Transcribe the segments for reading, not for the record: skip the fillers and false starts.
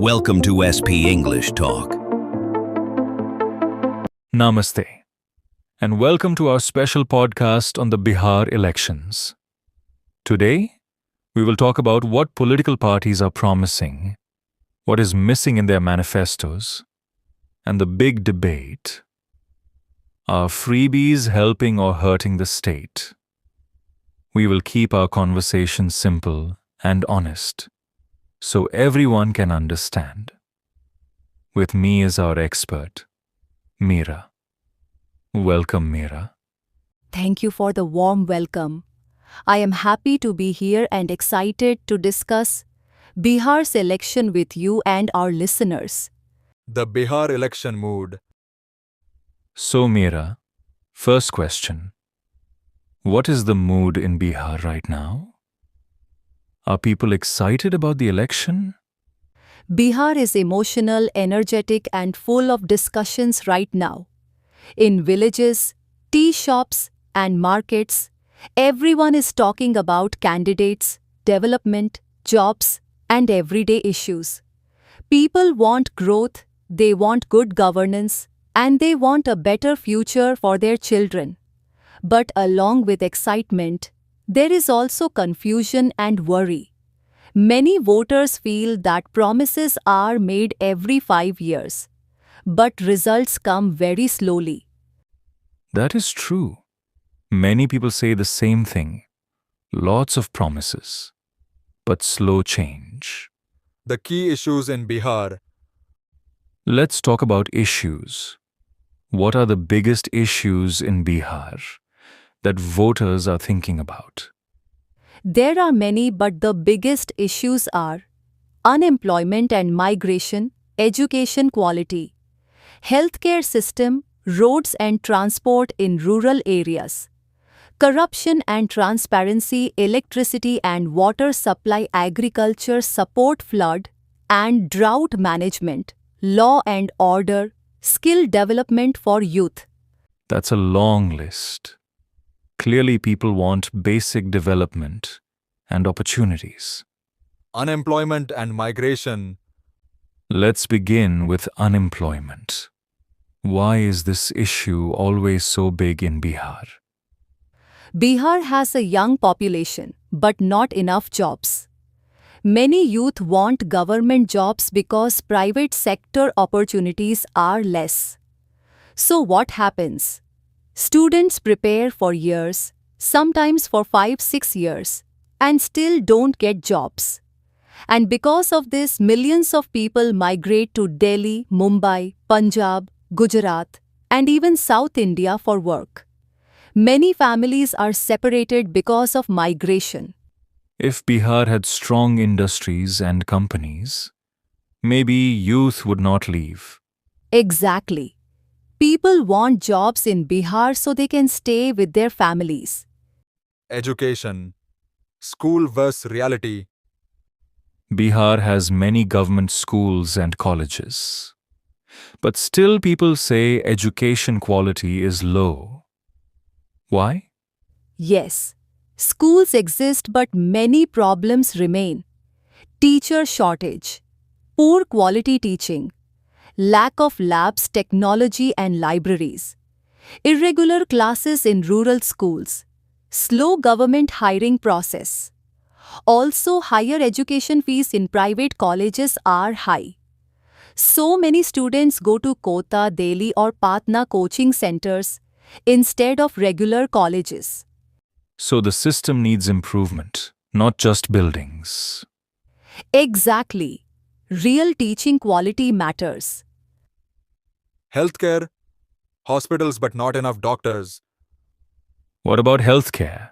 Welcome to SP English Talk. Namaste, and welcome to our special podcast on the Bihar elections. Today, we will talk about what political parties are promising, what is missing in their manifestos, and the big debate. Are freebies helping or hurting the state? We will keep our conversation simple and honest, so everyone can understand. With me is our expert, Meera. Welcome, Meera. Thank you for the warm welcome. I am happy to be here and excited to discuss Bihar's election with you and our listeners. The Bihar election mood. So, Meera, first question. What is the mood in Bihar right now? Are people excited about the election? Bihar is emotional, energetic, and full of discussions right now. In villages, tea shops, and markets, everyone is talking about candidates, development, jobs, and everyday issues. People want growth, they want good governance, and they want a better future for their children. But along with excitement, there is also confusion and worry. Many voters feel that promises are made every 5 years, but results come very slowly. That is true. Many people say the same thing. Lots of promises, but slow change. The key issues in Bihar. Let's talk about issues. What are the biggest issues in Bihar that voters are thinking about? There are many, but the biggest issues are unemployment and migration, education quality, healthcare system, roads and transport in rural areas, corruption and transparency, electricity and water supply, agriculture support, flood and drought management, law and order, skill development for youth. That's a long list. Clearly, people want basic development and opportunities. Unemployment and migration. Let's begin with unemployment. Why is this issue always so big in Bihar? Bihar has a young population, but not enough jobs. Many youth want government jobs because private sector opportunities are less. So what happens? Students prepare for years, sometimes for 5-6 years, and still don't get jobs. And because of this, millions of people migrate to Delhi, Mumbai, Punjab, Gujarat, and even South India for work. Many families are separated because of migration. If Bihar had strong industries and companies, maybe youth would not leave. Exactly. People want jobs in Bihar so they can stay with their families. Education. School versus reality. Bihar has many government schools and colleges. But still people say education quality is low. Why? Yes, schools exist but many problems remain. Teacher shortage, poor quality teaching, lack of labs, technology and libraries, irregular classes in rural schools, slow government hiring process. Also, higher education fees in private colleges are high. So many students go to Kota, Delhi or Patna coaching centers instead of regular colleges. So the system needs improvement, not just buildings. Exactly. Real teaching quality matters. Healthcare. Hospitals but not enough doctors. What about healthcare?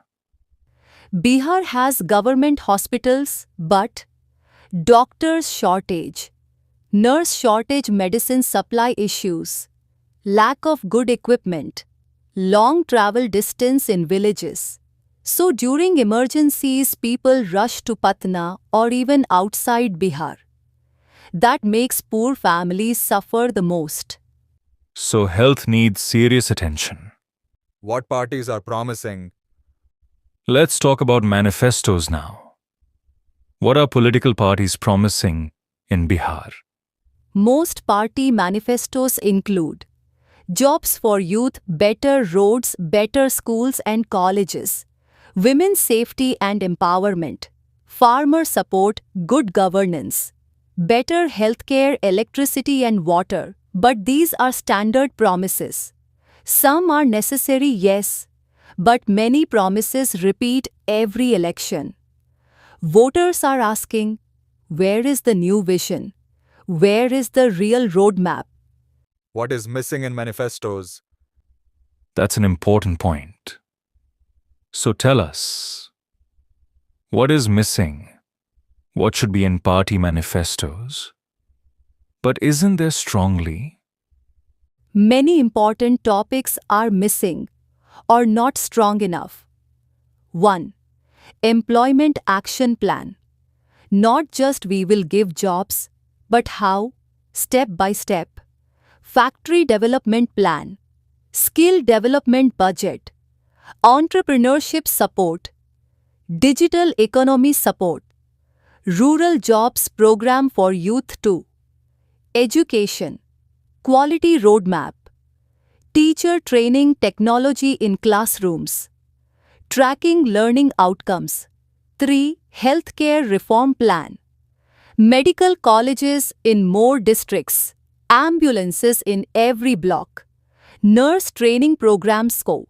Bihar has government hospitals, but doctors shortage, nurse shortage, medicine supply issues, lack of good equipment, long travel distance in villages. So during emergencies, people rush to Patna or even outside Bihar. That makes poor families suffer the most. So health needs serious attention. What parties are promising? Let's talk about manifestos now. What are political parties promising in Bihar? Most party manifestos include jobs for youth, better roads, better schools and colleges, women's safety and empowerment, farmer support, good governance, better healthcare, electricity and water. But these are standard promises. Some are necessary, yes, but many promises repeat every election. Voters are asking, where is the new vision? Where is the real roadmap? What is missing in manifestos? That's an important point. So tell us, what is missing? What should be in party manifestos? But isn't there strongly? Many important topics are missing or not strong enough. 1. Employment Action Plan. Not just we will give jobs, but how? Step by step. Factory Development Plan. Skill Development Budget. Entrepreneurship Support. Digital Economy Support. Rural Jobs Program for Youth too. Education. Quality Roadmap. Teacher Training Technology in Classrooms. Tracking Learning Outcomes. 3. Healthcare Reform Plan. Medical colleges in more districts. Ambulances in every block. Nurse training programs go.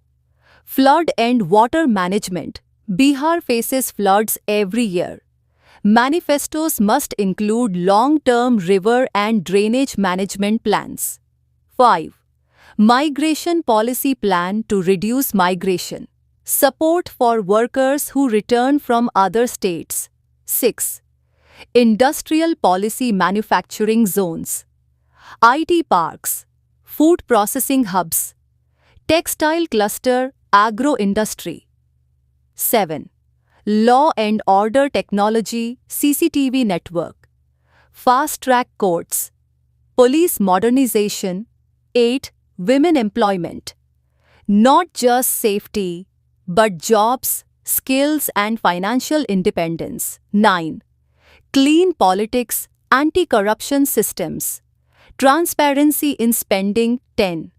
Flood and water management. Bihar faces floods every year. Manifestos must include long-term river and drainage management plans. 5. Migration Policy Plan to reduce migration. Support for workers who return from other states. 6. Industrial Policy Manufacturing Zones. IT Parks. Food Processing Hubs. Textile Cluster, Agro-Industry. 7. Law and Order Technology, CCTV Network. Fast-track courts. Police modernization. 8. Women employment. Not just safety, but jobs, skills and financial independence. 9. Clean politics, anti-corruption systems. Transparency in spending. 10.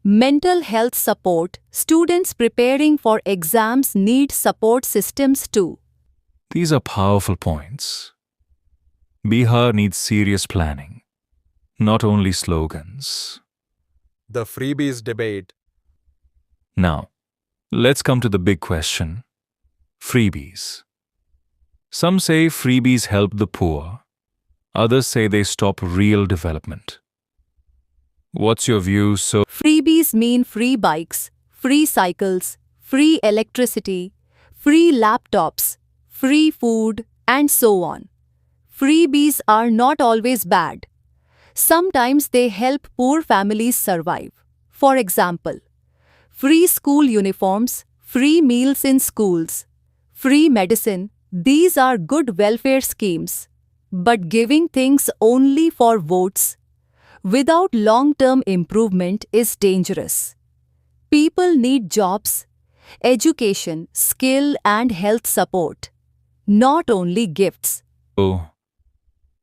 Mental health support. Students preparing for exams need support systems too. These are powerful points. Bihar needs serious planning, not only slogans. The freebies debate. Now, let's come to the big question. Freebies. Some say freebies help the poor. Others say they stop real development. What's your view, so? Freebies mean free bikes, free cycles, free electricity, free laptops, free food, and so on. Freebies are not always bad. Sometimes they help poor families survive. For example, free school uniforms, free meals in schools, free medicine. These are good welfare schemes. But giving things only for votes without long-term improvement is dangerous. People need jobs, education, skill and health support, not only gifts. Oh,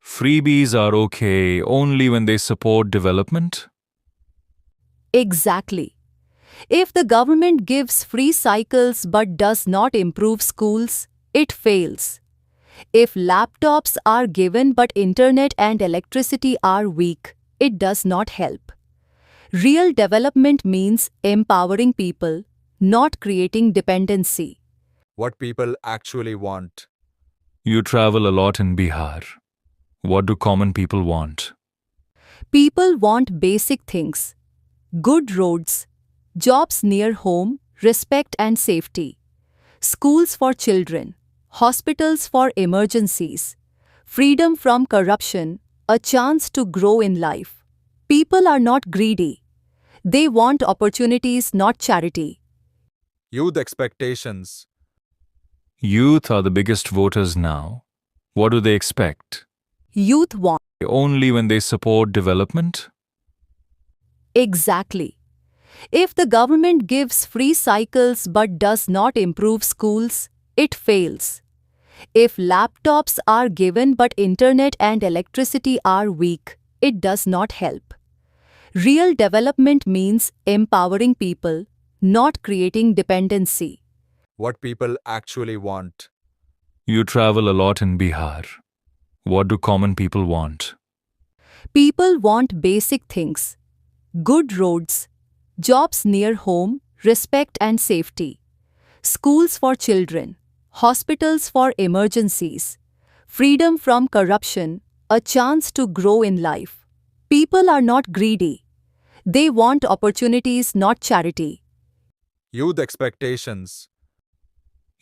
freebies are okay only when they support development? Exactly. If the government gives free cycles but does not improve schools, it fails. If laptops are given but internet and electricity are weak, it does not help. Real development means empowering people, not creating dependency. What people actually want. You travel a lot in Bihar. What do common people want? People want basic things. Good roads, jobs near home, respect and safety, schools for children, hospitals for emergencies, freedom from corruption, a chance to grow in life. People are not greedy. They want opportunities, not charity. Youth expectations. Youth are the biggest voters now. What do they expect? Youth want. Only when they support development? Exactly. If the government gives free cycles but does not improve schools, it fails. If laptops are given but internet and electricity are weak, it does not help. Real development means empowering people, not creating dependency. What people actually want. You travel a lot in Bihar. What do common people want? People want basic things: good roads, jobs near home, respect and safety, schools for children, hospitals for emergencies, freedom from corruption, a chance to grow in life. People are not greedy. They want opportunities, not charity. Youth expectations.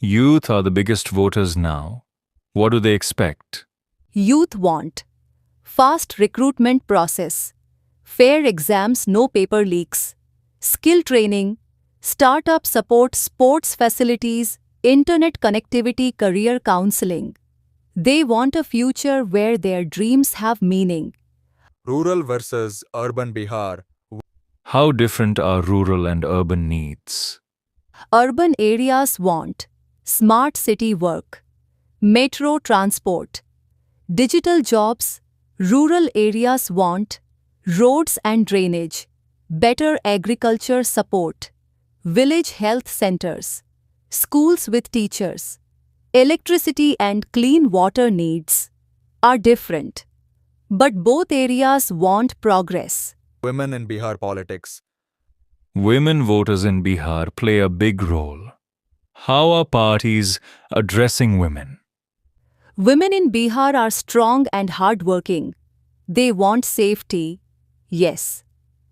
Youth are the biggest voters now. What do they expect? Youth want fast recruitment process, fair exams, no paper leaks, skill training, startup support, sports facilities, internet connectivity, career counseling. They want a future where their dreams have meaning. Rural versus urban Bihar. How different are rural and urban needs? Urban areas want smart city work, metro transport, digital jobs. Rural areas want roads and drainage, better agriculture support, village health centers, schools with teachers. Electricity and clean water needs are different, but both areas want progress. Women in Bihar politics. Women voters in Bihar play a big role. How are parties addressing women? Women in Bihar are strong and hardworking. They want safety, yes,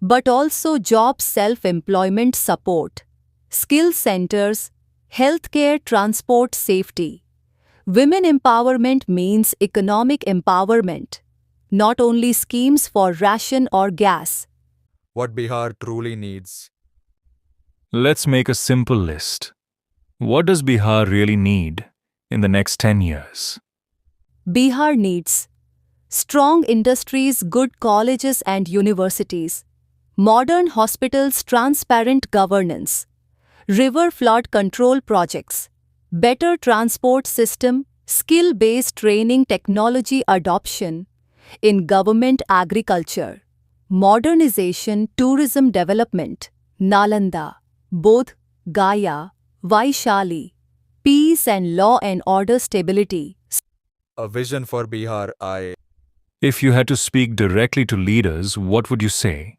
but also jobs, self-employment support, skill centers, healthcare, transport, safety. Women empowerment means economic empowerment, not only schemes for ration or gas. What Bihar truly needs. Let's make a simple list. What does Bihar really need in the next 10 years? Bihar needs strong industries, good colleges and universities, modern hospitals, transparent governance, river flood control projects, better transport system, skill-based training, technology adoption in government, agriculture, modernization, tourism development, Nalanda, Bodh, Gaya, Vaishali, peace and law and order, stability. A vision for Bihar. If you had to speak directly to leaders, what would you say?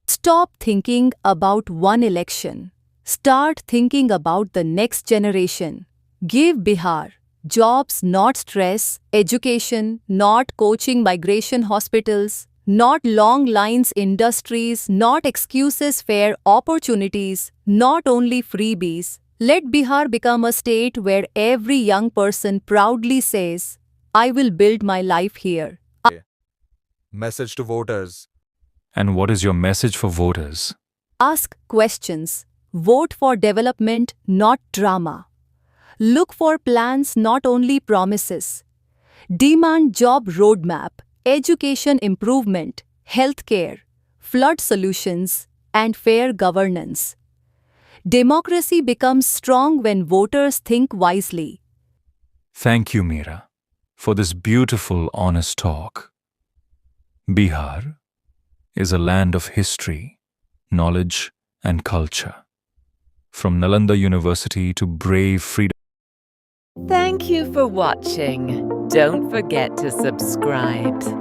Stop thinking about one election. Start thinking about the next generation. Give Bihar jobs, not stress, education, not coaching, migration, hospitals, not long lines, industries, not excuses, fair opportunities, not only freebies. Let Bihar become a state where every young person proudly says, I will build my life here. Message to voters. And what is your message for voters? Ask questions. Vote for development, not drama. Look for plans, not only promises. Demand job roadmap, education improvement, healthcare, flood solutions, and fair governance. Democracy becomes strong when voters think wisely. Thank you, Meera, for this beautiful, honest talk. Bihar is a land of history, knowledge, and culture. From Nalanda University to brave freedom. Thank you for watching. Don't forget to subscribe.